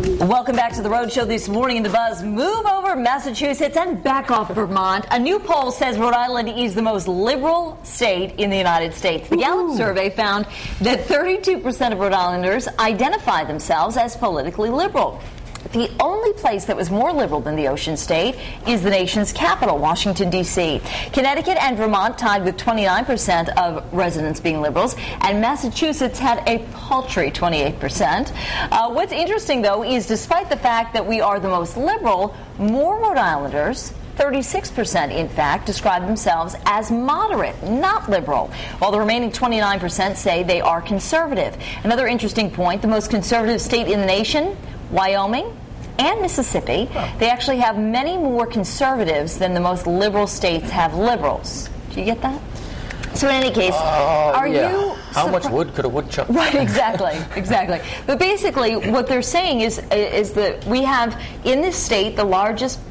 Welcome back to the Road Show this morning in the Buzz. Move over Massachusetts and back off Vermont. A new poll says Rhode Island is the most liberal state in the United States. The Gallup survey found that 32% of Rhode Islanders identify themselves as politically liberal. The only place that was more liberal than the Ocean State is the nation's capital, Washington, D.C. Connecticut and Vermont tied with 29% of residents being liberals, and Massachusetts had a paltry 28%. What's interesting, though, is despite the fact that we are the most liberal, more Rhode Islanders, 36% in fact, describe themselves as moderate, not liberal, while the remaining 29% say they are conservative. Another interesting point, the most conservative state in the nation, Wyoming and Mississippi, they actually have many more conservatives than the most liberal states have liberals. Do you get that? So in any case, are you... How much wood could a woodchuck... Right, exactly. But basically, what they're saying is that we have, in this state, the largest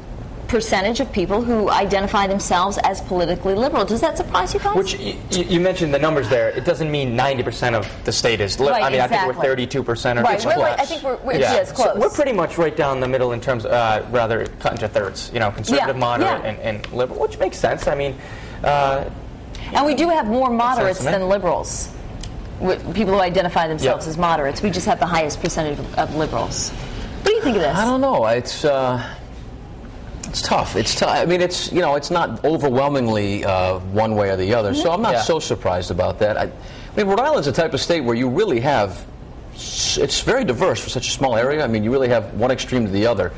percentage of people who identify themselves as politically liberal. Does that surprise you guys? Which, you mentioned the numbers there. It doesn't mean 90% of the state is liberal. Right, I mean, exactly. I think we're 32% or right, close. I think we're yes, close. So we're pretty much right down the middle in terms of, rather cut into thirds, you know, conservative, moderate, and liberal, which makes sense. I mean... and we do have more moderates than liberals. People who identify themselves as moderates. We just have the highest percentage of liberals. What do you think of this? I don't know. It's tough. It's tough. I mean, it's not overwhelmingly one way or the other. So I'm not so surprised about that. I mean, Rhode Island's the type of state where you really have. It's very diverse for such a small area. I mean, you really have one extreme to the other,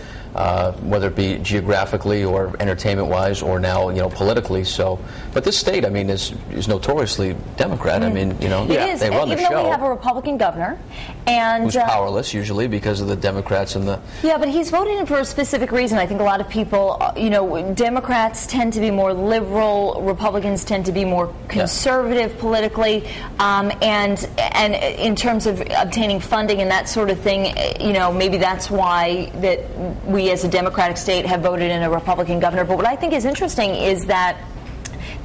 whether it be geographically or entertainment-wise, or now politically. So, but this state, I mean, is notoriously Democrat. I mean, they run the show. Even though we have a Republican governor, and who's powerless usually because of the Democrats and the. Yeah, but he's voting for a specific reason. I think a lot of people, Democrats tend to be more liberal, Republicans tend to be more conservative politically, and in terms of obtaining funding and that sort of thing, maybe that's why that we as a Democratic state have voted in a Republican governor. But what I think is interesting is that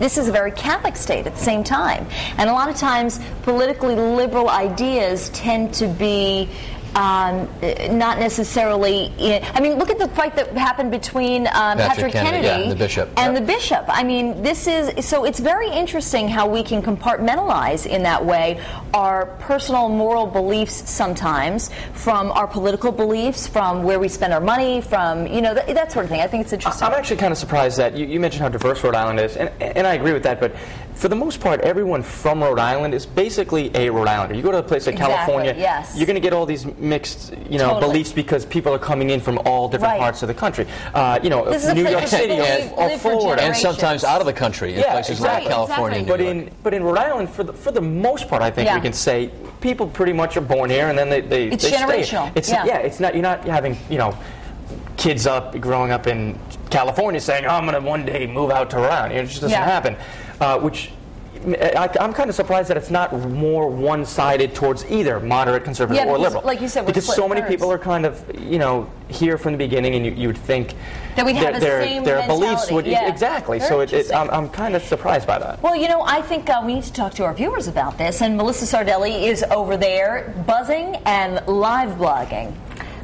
this is a very Catholic state at the same time. And a lot of times politically liberal ideas tend to be not necessarily I mean, look at the fight that happened between Patrick Kennedy and the bishop. And the bishop. I mean, so it's very interesting how we can compartmentalize in that way our personal moral beliefs sometimes from our political beliefs, from where we spend our money, from, that sort of thing. I think it's interesting. I'm actually kind of surprised that you mentioned how diverse Rhode Island is, and I agree with that, but for the most part, everyone from Rhode Island is basically a Rhode Islander. You go to a place like California, you're going to get all these mixed, beliefs because people are coming in from all different parts of the country. New York City or Florida, and sometimes out of the country in places like California. Exactly. But in Rhode Island, for the most part, I think we can say people pretty much are born here and then they it's stay. generational. It's not you're not having kids growing up in California saying, I'm going to one day move out to Rhode Island. It just doesn't happen. Which I'm kind of surprised that it's not more one-sided towards either moderate, conservative, or liberal. Like you said, because so many people are kind of here from the beginning, and you would think that we'd have their beliefs would exactly. Very So I'm kind of surprised by that. Well, I think we need to talk to our viewers about this, and Melissa Sardelli is over there buzzing and live blogging.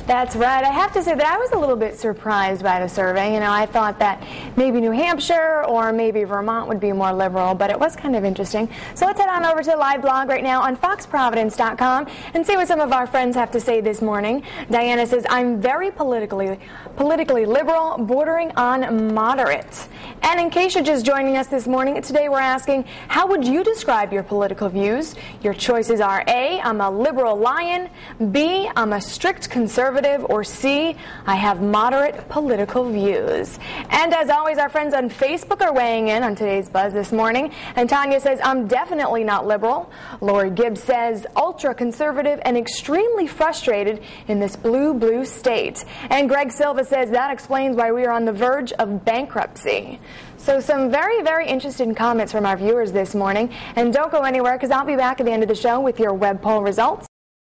That's right. I have to say that I was a little bit surprised by the survey. I thought that maybe New Hampshire or maybe Vermont would be more liberal, but it was kind of interesting. So let's head on over to the live blog right now on foxprovidence.com and see what some of our friends have to say this morning. Diana says, I'm very politically liberal, bordering on moderate. And in case you're just joining us this morning, today we're asking, how would you describe your political views? Your choices are A, I'm a liberal lion, B, I'm a strict conservative, or C, I have moderate political views. And as always, our friends on Facebook are weighing in on today's Buzz this morning. And Tanya says, I'm definitely not liberal. Lori Gibbs says, ultra-conservative and extremely frustrated in this blue state. And Greg Silva says, that explains why we are on the verge of bankruptcy. So some very, very interesting comments from our viewers this morning. And don't go anywhere, because I'll be back at the end of the show with your web poll results.